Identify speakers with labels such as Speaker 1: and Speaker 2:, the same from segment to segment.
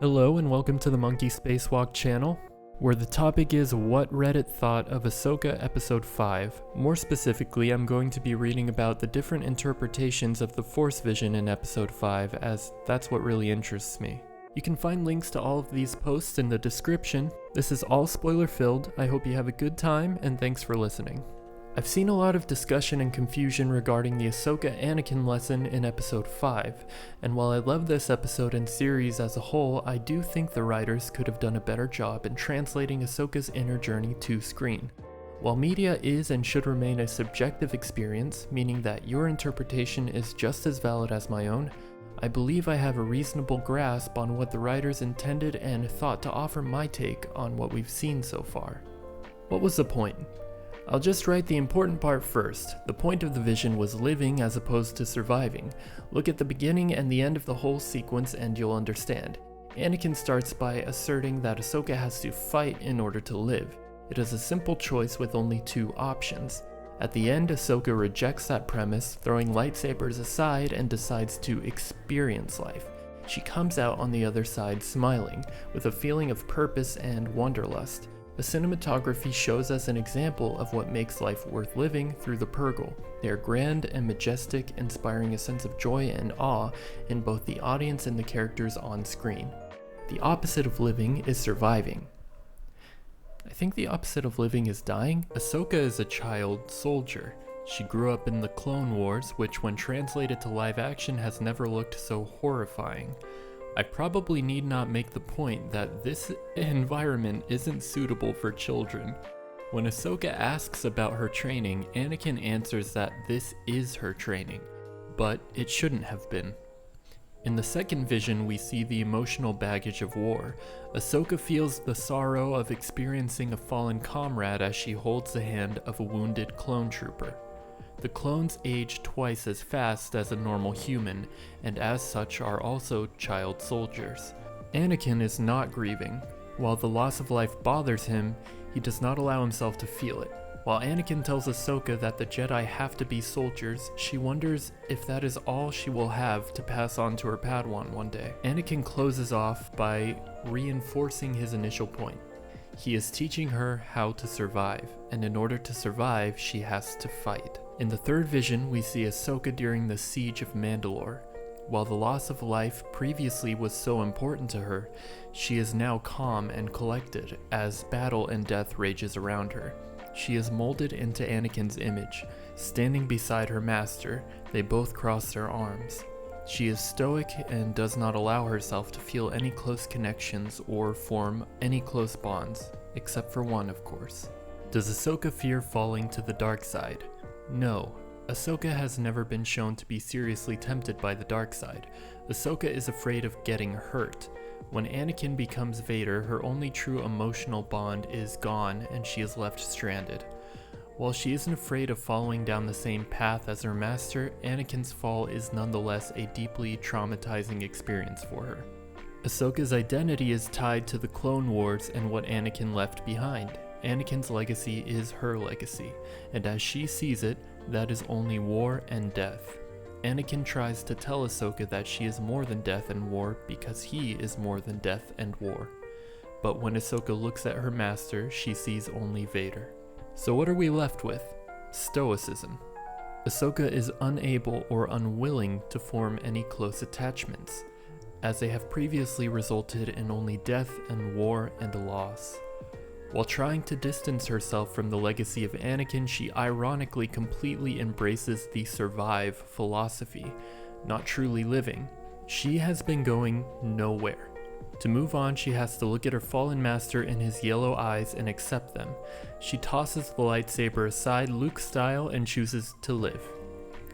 Speaker 1: Hello and welcome to the Monkey Spacewalk channel, where the topic is what Reddit thought of Ahsoka Episode 5. More specifically, I'm going to be reading about the different interpretations of the Force vision in Episode 5, as that's what really interests me. You can find links to all of these posts in the description. This is all spoiler-filled. I hope you have a good time, and thanks for listening. I've seen a lot of discussion and confusion regarding the Ahsoka Anakin lesson in Episode 5, and while I love this episode and series as a whole, I do think the writers could have done a better job in translating Ahsoka's inner journey to screen. While media is and should remain a subjective experience, meaning that your interpretation is just as valid as my own, I believe I have a reasonable grasp on what the writers intended and thought to offer my take on what we've seen so far. What was the point? I'll just write the important part first. The point of the vision was living as opposed to surviving. Look at the beginning and the end of the whole sequence and you'll understand. Anakin starts by asserting that Ahsoka has to fight in order to live. It is a simple choice with only two options. At the end, Ahsoka rejects that premise, throwing lightsabers aside and decides to experience life. She comes out on the other side smiling, with a feeling of purpose and wanderlust. The cinematography shows us an example of what makes life worth living through the Purrgil. They are grand and majestic, inspiring a sense of joy and awe in both the audience and the characters on screen. The opposite of living is surviving. I think the opposite of living is dying. Ahsoka is a child soldier. She grew up in the Clone Wars, which when translated to live action has never looked so horrifying. I probably need not make the point that this environment isn't suitable for children. When Ahsoka asks about her training, Anakin answers that this is her training, but it shouldn't have been. In the second vision, we see the emotional baggage of war. Ahsoka feels the sorrow of experiencing a fallen comrade as she holds the hand of a wounded clone trooper. The clones age twice as fast as a normal human, and as such are also child soldiers. Anakin is not grieving. While the loss of life bothers him, he does not allow himself to feel it. While Anakin tells Ahsoka that the Jedi have to be soldiers, she wonders if that is all she will have to pass on to her Padawan one day. Anakin closes off by reinforcing his initial point. He is teaching her how to survive, and in order to survive, she has to fight. In the third vision, we see Ahsoka during the Siege of Mandalore. While the loss of life previously was so important to her, she is now calm and collected as battle and death rages around her. She is molded into Anakin's image. Standing beside her master, they both cross their arms. She is stoic and does not allow herself to feel any close connections or form any close bonds, except for one, of course. Does Ahsoka fear falling to the dark side? No. Ahsoka has never been shown to be seriously tempted by the dark side. Ahsoka is afraid of getting hurt. When Anakin becomes Vader, her only true emotional bond is gone and she is left stranded. While she isn't afraid of following down the same path as her master, Anakin's fall is nonetheless a deeply traumatizing experience for her. Ahsoka's identity is tied to the Clone Wars and what Anakin left behind. Anakin's legacy is her legacy, and as she sees it, that is only war and death. Anakin tries to tell Ahsoka that she is more than death and war because he is more than death and war. But when Ahsoka looks at her master, she sees only Vader. So what are we left with? Stoicism. Ahsoka is unable or unwilling to form any close attachments, as they have previously resulted in only death and war and loss. While trying to distance herself from the legacy of Anakin, she ironically completely embraces the survive philosophy, not truly living. She has been going nowhere. To move on, she has to look at her fallen master in his yellow eyes and accept them. She tosses the lightsaber aside Luke style and chooses to live.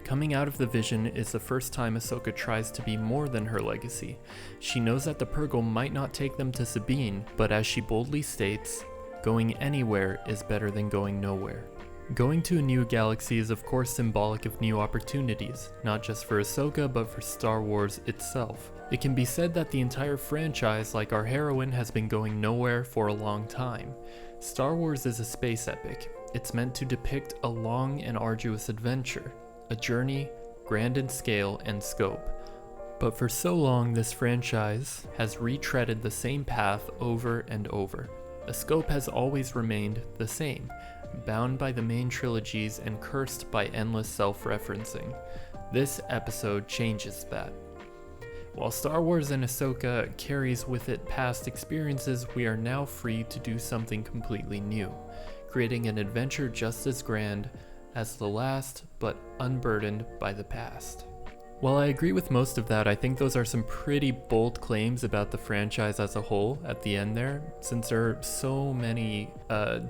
Speaker 1: Coming out of the vision is the first time Ahsoka tries to be more than her legacy. She knows that the Purrgil might not take them to Sabine, but as she boldly states, going anywhere is better than going nowhere. Going to a new galaxy is of course symbolic of new opportunities, not just for Ahsoka but for Star Wars itself. It can be said that the entire franchise, like our heroine, has been going nowhere for a long time. Star Wars is a space epic. It's meant to depict a long and arduous adventure, a journey grand in scale and scope. But for so long, this franchise has retreaded the same path over and over. A scope has always remained the same, bound by the main trilogies and cursed by endless self-referencing. This episode changes that. While Star Wars and Ahsoka carries with it past experiences, we are now free to do something completely new, creating an adventure just as grand as the last, but unburdened by the past. While I agree with most of that, I think those are some pretty bold claims about the franchise as a whole at the end there, since there are so many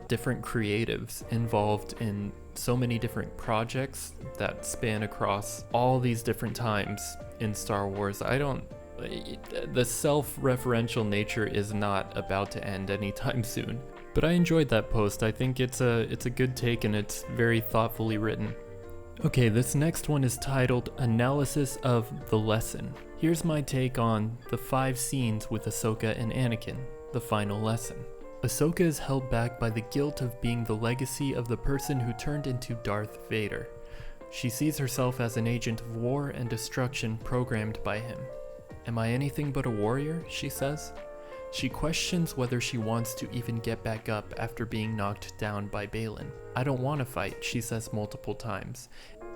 Speaker 1: different creatives involved in so many different projects that span across all these different times in Star Wars. The self-referential nature is not about to end anytime soon. But I enjoyed that post. I think it's a good take and it's very thoughtfully written. Okay, this next one is titled Analysis of the Lesson. Here's my take on the 5 scenes with Ahsoka and Anakin, the final lesson. Ahsoka is held back by the guilt of being the legacy of the person who turned into Darth Vader. She sees herself as an agent of war and destruction programmed by him. "Am I anything but a warrior?" she says. She questions whether she wants to even get back up after being knocked down by Baylan. "I don't want to fight," she says multiple times.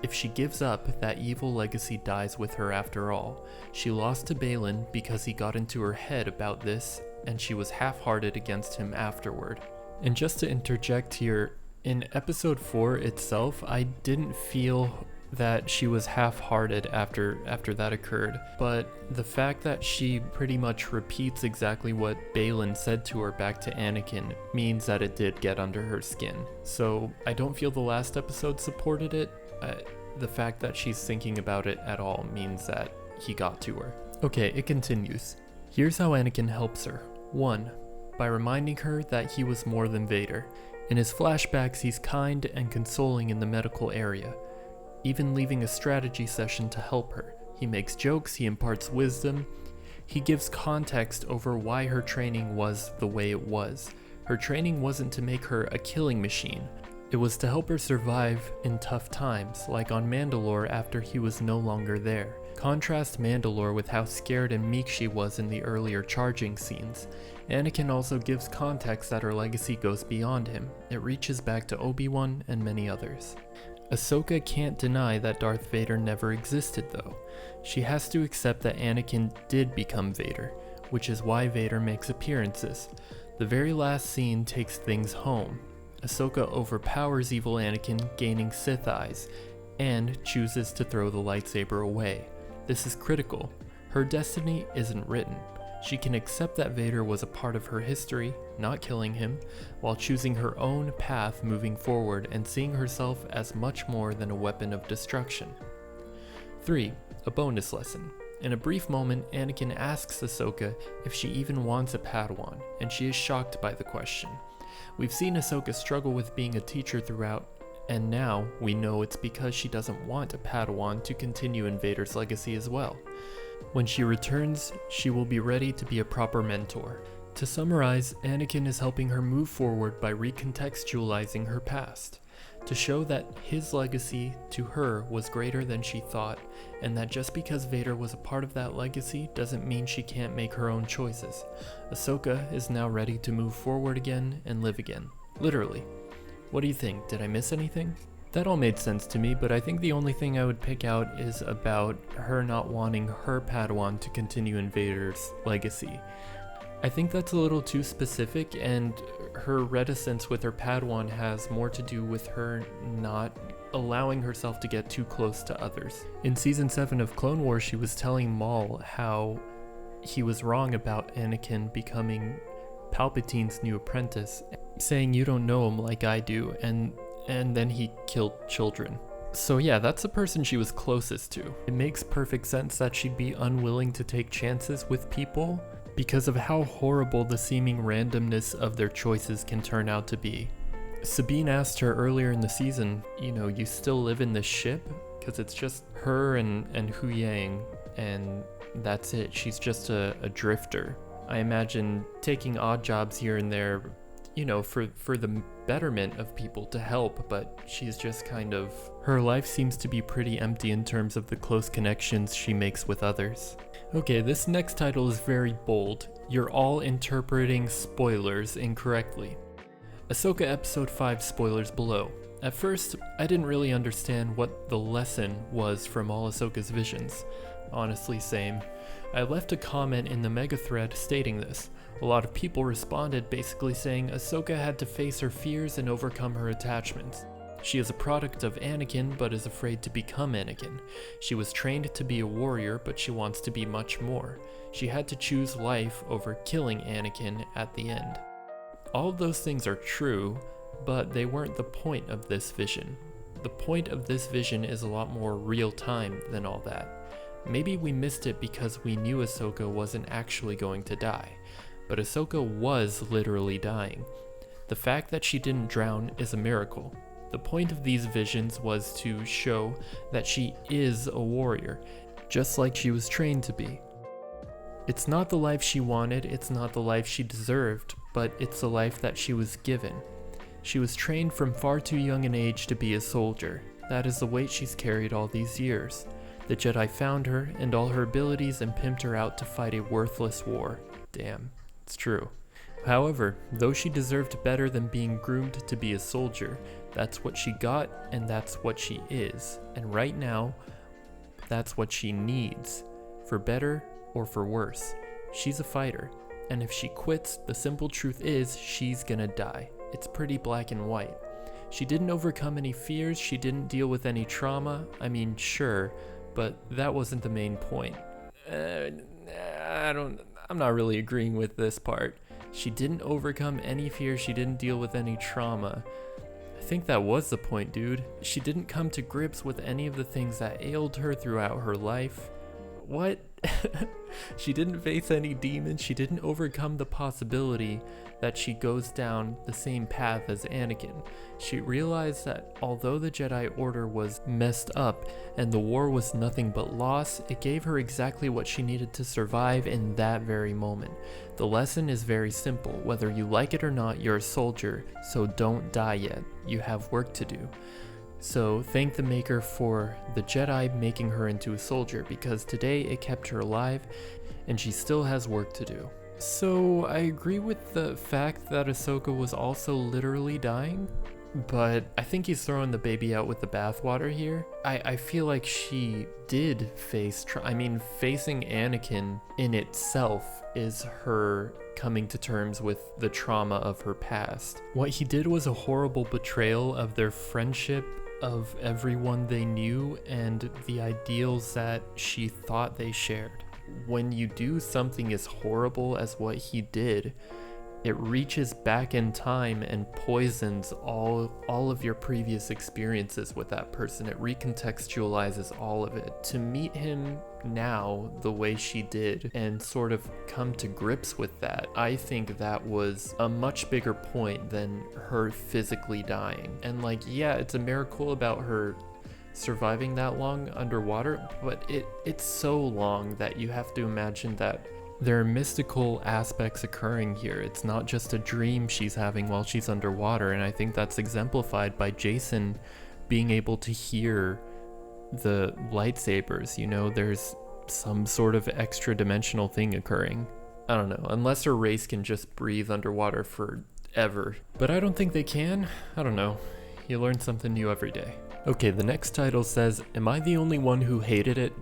Speaker 1: If she gives up, that evil legacy dies with her after all. She lost to Baylan because he got into her head about this, and she was half-hearted against him afterward. And just to interject here, in episode 4 itself, I didn't feel that she was half-hearted after that occurred, but the fact that she pretty much repeats exactly what Baylan said to her back to Anakin means that it did get under her skin. So I don't feel the last episode supported it. The fact that she's thinking about it at all means that he got to her. Okay, it continues. Here's how Anakin helps her. 1. By reminding her that he was more than Vader. In his flashbacks, he's kind and consoling in the medical area, even leaving a strategy session to help her. He makes jokes, he imparts wisdom, he gives context over why her training was the way it was. Her training wasn't to make her a killing machine. It was to help her survive in tough times, like on Mandalore after he was no longer there. Contrast Mandalore with how scared and meek she was in the earlier charging scenes. Anakin also gives context that her legacy goes beyond him. It reaches back to Obi-Wan and many others. Ahsoka can't deny that Darth Vader never existed though. She has to accept that Anakin did become Vader, which is why Vader makes appearances. The very last scene takes things home. Ahsoka overpowers evil Anakin, gaining Sith eyes, and chooses to throw the lightsaber away. This is critical. Her destiny isn't written. She can accept that Vader was a part of her history, not killing him, while choosing her own path moving forward and seeing herself as much more than a weapon of destruction. 3. A bonus lesson. In a brief moment, Anakin asks Ahsoka if she even wants a Padawan, and she is shocked by the question. We've seen Ahsoka struggle with being a teacher throughout, and now we know it's because she doesn't want a Padawan to continue in Vader's legacy as well. When she returns, she will be ready to be a proper mentor. To summarize, Anakin is helping her move forward by recontextualizing her past, to show that his legacy to her was greater than she thought, and that just because Vader was a part of that legacy doesn't mean she can't make her own choices. Ahsoka is now ready to move forward again and live again. Literally. What do you think? Did I miss anything? That all made sense to me, but I think the only thing I would pick out is about her not wanting her Padawan to continue in Vader's legacy. I think that's a little too specific, and her reticence with her Padawan has more to do with her not allowing herself to get too close to others. In Season 7 of Clone Wars, she was telling Maul how he was wrong about Anakin becoming Palpatine's new apprentice, saying, "You don't know him like I do," and then he killed children. So yeah, that's the person she was closest to. It makes perfect sense that she'd be unwilling to take chances with people because of how horrible the seeming randomness of their choices can turn out to be. Sabine asked her earlier in the season, you still live in this ship? Because it's just her and Hu Yang, and that's it. She's just a drifter. I imagine taking odd jobs here and there, for the betterment of people to help, but she's just her life seems to be pretty empty in terms of the close connections she makes with others. Okay, this next title is very bold. You're all interpreting spoilers incorrectly. Ahsoka Episode 5 spoilers below. At first, I didn't really understand what the lesson was from all Ahsoka's visions. Honestly, same. I left a comment in the mega thread stating this. A lot of people responded basically saying Ahsoka had to face her fears and overcome her attachments. She is a product of Anakin, but is afraid to become Anakin. She was trained to be a warrior, but she wants to be much more. She had to choose life over killing Anakin at the end. All of those things are true, but they weren't the point of this vision. The point of this vision is a lot more real time than all that. Maybe we missed it because we knew Ahsoka wasn't actually going to die, but Ahsoka was literally dying. The fact that she didn't drown is a miracle. The point of these visions was to show that she is a warrior, just like she was trained to be. It's not the life she wanted, it's not the life she deserved, but it's the life that she was given. She was trained from far too young an age to be a soldier. That is the weight she's carried all these years. The Jedi found her and all her abilities and pimped her out to fight a worthless war. Damn, it's true. However, though she deserved better than being groomed to be a soldier, that's what she got and that's what she is. And right now, that's what she needs. For better or for worse. She's a fighter. And if she quits, the simple truth is she's gonna die. It's pretty black and white. She didn't overcome any fears, she didn't deal with any trauma. I mean, sure, but that wasn't the main point. I'm not really agreeing with this part. She didn't overcome any fear, she didn't deal with any trauma. I think that was the point, dude. She didn't come to grips with any of the things that ailed her throughout her life. What? She didn't face any demons, she didn't overcome the possibility that she goes down the same path as Anakin. She realized that although the Jedi Order was messed up and the war was nothing but loss, it gave her exactly what she needed to survive in that very moment. The lesson is very simple. Whether you like it or not, you're a soldier, so don't die yet. You have work to do. So thank the Maker for the Jedi making her into a soldier, because today it kept her alive and she still has work to do. So I agree with the fact that Ahsoka was also literally dying, but I think he's throwing the baby out with the bathwater here. I feel like she did face facing Anakin in itself is her coming to terms with the trauma of her past. What he did was a horrible betrayal of their friendship, of everyone they knew, and the ideals that she thought they shared. When you do something as horrible as what he did, it reaches back in time and poisons all of your previous experiences with that person. It recontextualizes all of it. To meet him now the way she did and sort of come to grips with that, I think that was a much bigger point than her physically dying. And like, yeah, it's a miracle about her surviving that long underwater, but it's so long that you have to imagine that there are mystical aspects occurring here. It's not just a dream she's having while she's underwater, and I think that's exemplified by Jason being able to hear the lightsabers. You know, there's some sort of extra dimensional thing occurring. I don't know, unless her race can just breathe underwater forever. But I don't think they can. I don't know. You learn something new every day. Okay, the next title says, "Am I the only one who hated it?"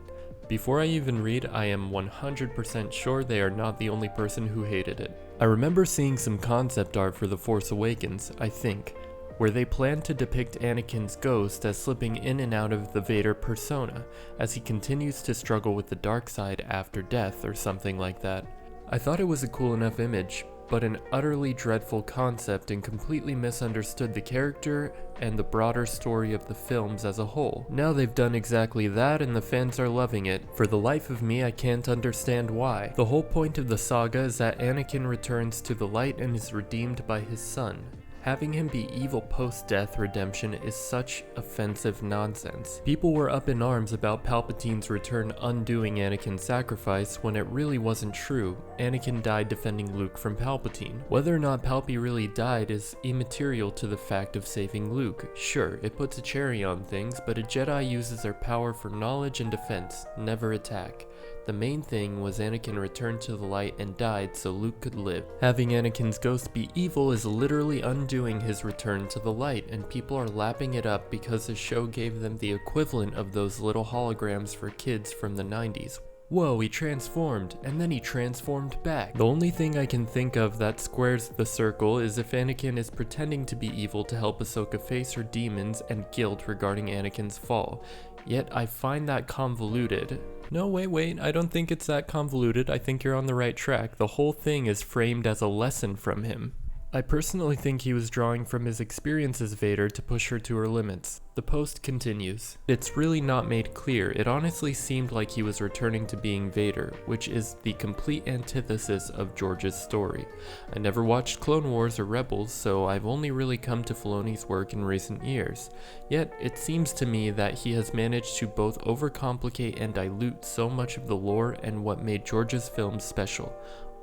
Speaker 1: Before I even read, I am 100% sure they are not the only person who hated it. I remember seeing some concept art for The Force Awakens, I think, where they planned to depict Anakin's ghost as slipping in and out of the Vader persona, as he continues to struggle with the dark side after death or something like that. I thought it was a cool enough image, but an utterly dreadful concept, and completely misunderstood the character and the broader story of the films as a whole. Now they've done exactly that and the fans are loving it. For the life of me, I can't understand why. The whole point of the saga is that Anakin returns to the light and is redeemed by his son. Having him be evil post-death redemption is such offensive nonsense. People were up in arms about Palpatine's return undoing Anakin's sacrifice when it really wasn't true. Anakin died defending Luke from Palpatine. Whether or not Palpy really died is immaterial to the fact of saving Luke. Sure, it puts a cherry on things, but a Jedi uses their power for knowledge and defense, never attack. The main thing was Anakin returned to the light and died so Luke could live. Having Anakin's ghost be evil is literally undoing his return to the light, and people are lapping it up because the show gave them the equivalent of those little holograms for kids from the 90s. Whoa, he transformed, and then he transformed back. The only thing I can think of that squares the circle is if Anakin is pretending to be evil to help Ahsoka face her demons and guilt regarding Anakin's fall. Yet I find that convoluted. No, wait, I don't think it's that convoluted. I think you're on the right track. The whole thing is framed as a lesson from him. I personally think he was drawing from his experience as Vader to push her to her limits. The post continues. It's really not made clear. It honestly seemed like he was returning to being Vader, which is the complete antithesis of George's story. I never watched Clone Wars or Rebels, so I've only really come to Filoni's work in recent years. Yet, it seems to me that he has managed to both overcomplicate and dilute so much of the lore and what made George's films special.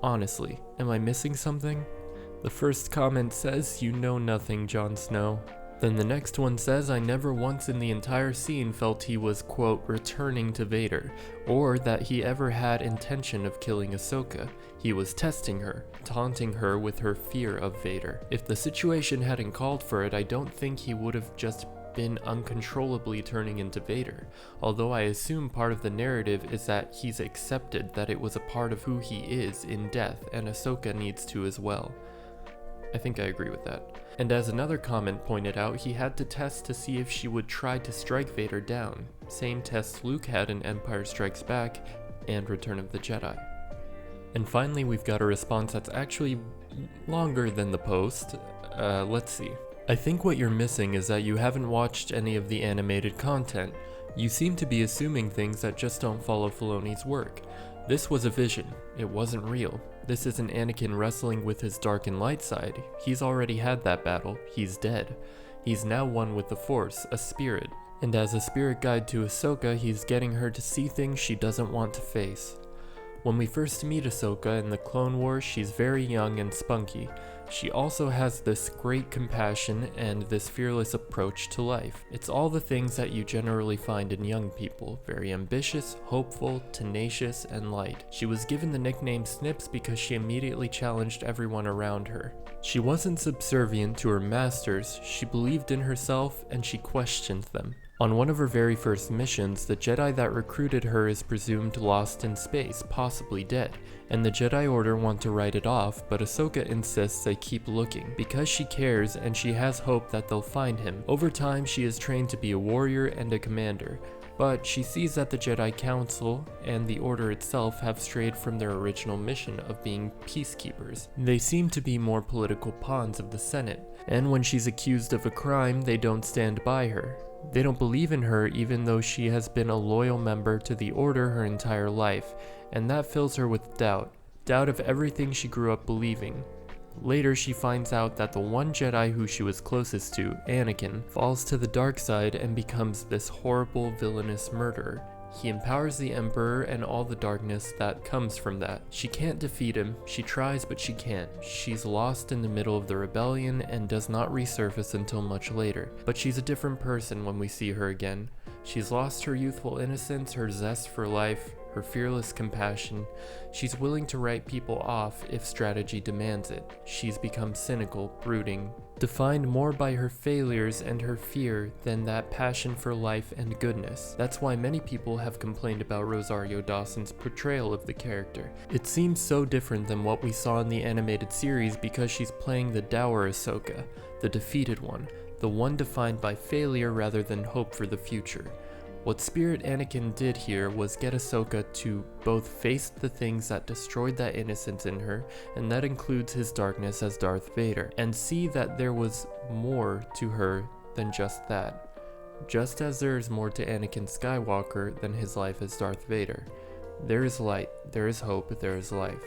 Speaker 1: Honestly, am I missing something? The first comment says, "You know nothing, Jon Snow." Then the next one says, "I never once in the entire scene felt he was, quote, returning to Vader, or that he ever had intention of killing Ahsoka. He was testing her, taunting her with her fear of Vader. If the situation hadn't called for it, I don't think he would have just been uncontrollably turning into Vader, although I assume part of the narrative is that he's accepted that it was a part of who he is in death, and Ahsoka needs to as well." I think I agree with that. And as another comment pointed out, he had to test to see if she would try to strike Vader down. Same test Luke had in Empire Strikes Back and Return of the Jedi. And finally, we've got a response that's actually longer than the post. Let's see. "I think what you're missing is that you haven't watched any of the animated content. You seem to be assuming things that just don't follow Filoni's work. This was a vision. It wasn't real. This isn't Anakin wrestling with his dark and light side. He's already had that battle. He's dead. He's now one with the Force, a spirit. And as a spirit guide to Ahsoka, he's getting her to see things she doesn't want to face. When we first meet Ahsoka in the Clone Wars, she's very young and spunky. She also has this great compassion and this fearless approach to life. It's all the things that you generally find in young people, very ambitious, hopeful, tenacious, and light. She was given the nickname Snips because she immediately challenged everyone around her. She wasn't subservient to her masters, she believed in herself and she questioned them. On one of her very first missions, the Jedi that recruited her is presumed lost in space, possibly dead, and the Jedi Order want to write it off, but Ahsoka insists they keep looking, because she cares and she has hope that they'll find him. Over time, she is trained to be a warrior and a commander, but she sees that the Jedi Council and the Order itself have strayed from their original mission of being peacekeepers. They seem to be more political pawns of the Senate, and when she's accused of a crime, they don't stand by her. They don't believe in her even though she has been a loyal member to the Order her entire life, and that fills her with doubt of everything she grew up believing. Later, she finds out that the one Jedi who she was closest to, Anakin, falls to the dark side and becomes this horrible, villainous murderer. He empowers the Emperor and all the darkness that comes from that. She can't defeat him, she tries but she can't. She's lost in the middle of the rebellion and does not resurface until much later. But she's a different person when we see her again. She's lost her youthful innocence, her zest for life, her fearless compassion. She's willing to write people off if strategy demands it. She's become cynical, brooding, defined more by her failures and her fear than that passion for life and goodness. That's why many people have complained about Rosario Dawson's portrayal of the character. It seems so different than what we saw in the animated series because she's playing the dour Ahsoka, the defeated one, the one defined by failure rather than hope for the future. What Spirit Anakin did here was get Ahsoka to both face the things that destroyed that innocence in her, and that includes his darkness as Darth Vader, and see that there was more to her than just that. Just as there is more to Anakin Skywalker than his life as Darth Vader. There is light, there is hope, there is life.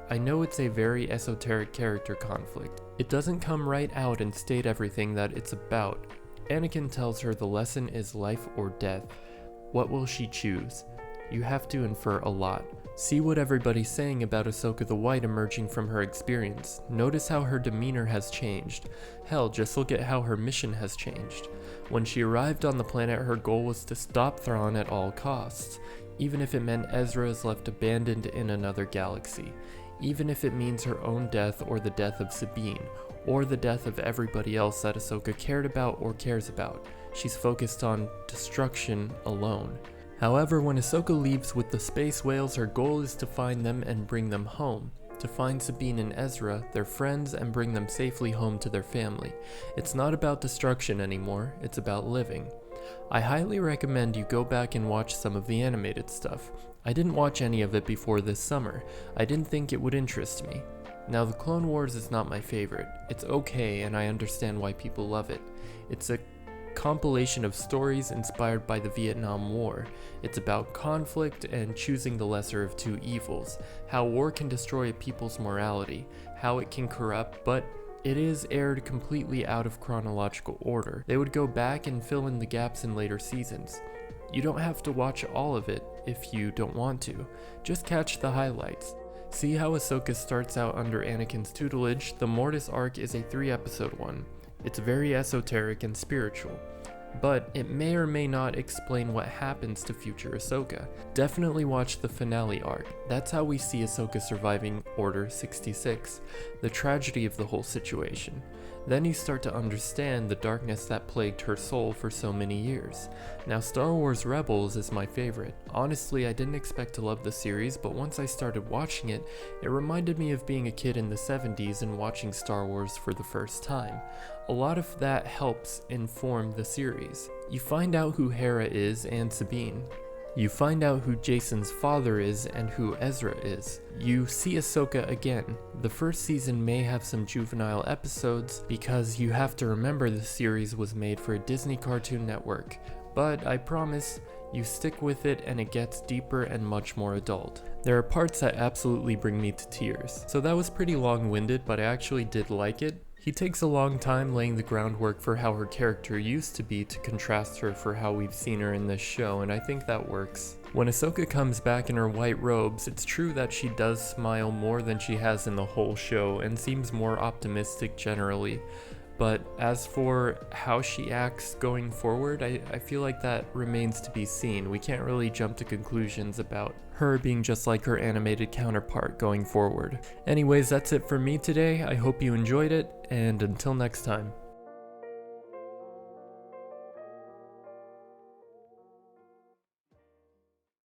Speaker 1: I know it's a very esoteric character conflict. It doesn't come right out and state everything that it's about. Anakin tells her the lesson is life or death. What will she choose? You have to infer a lot. See what everybody's saying about Ahsoka the White emerging from her experience. Notice how her demeanor has changed. Hell, just look at how her mission has changed. When she arrived on the planet, her goal was to stop Thrawn at all costs. even if it meant Ezra is left abandoned in another galaxy, even if it means her own death or the death of Sabine, or the death of everybody else that Ahsoka cared about or cares about. She's focused on destruction alone. However, when Ahsoka leaves with the space whales, her goal is to find them and bring them home. To find Sabine and Ezra, their friends, and bring them safely home to their family. It's not about destruction anymore, it's about living. I highly recommend you go back and watch some of the animated stuff. I didn't watch any of it before this summer. I didn't think it would interest me. Now, the Clone Wars is not my favorite. It's okay, and I understand why people love it. It's a compilation of stories inspired by the Vietnam War. It's about conflict and choosing the lesser of two evils, how war can destroy a people's morality, how it can corrupt, but it is aired completely out of chronological order. They would go back and fill in the gaps in later seasons. You don't have to watch all of it if you don't want to. Just catch the highlights. See how Ahsoka starts out under Anakin's tutelage. The Mortis arc is a 3-episode one. It's very esoteric and spiritual, but it may or may not explain what happens to future Ahsoka. Definitely watch the finale arc. That's how we see Ahsoka surviving Order 66, the tragedy of the whole situation. Then you start to understand the darkness that plagued her soul for so many years. Now, Star Wars Rebels is my favorite. Honestly, I didn't expect to love the series, but once I started watching it, it reminded me of being a kid in the 70s and watching Star Wars for the first time. A lot of that helps inform the series. You find out who Hera is and Sabine. You find out who Jason's father is and who Ezra is. You see Ahsoka again. The first season may have some juvenile episodes because you have to remember the series was made for a Disney Cartoon Network, but I promise you stick with it and it gets deeper and much more adult. There are parts that absolutely bring me to tears. So that was pretty long-winded, but I actually did like it. He takes a long time laying the groundwork for how her character used to be to contrast her for how we've seen her in this show, and I think that works. When Ahsoka comes back in her white robes, it's true that she does smile more than she has in the whole show and seems more optimistic generally. But as for how she acts going forward, I feel like that remains to be seen. We can't really jump to conclusions about her being just like her animated counterpart going forward. Anyways, that's it for me today. I hope you enjoyed it, and until next time.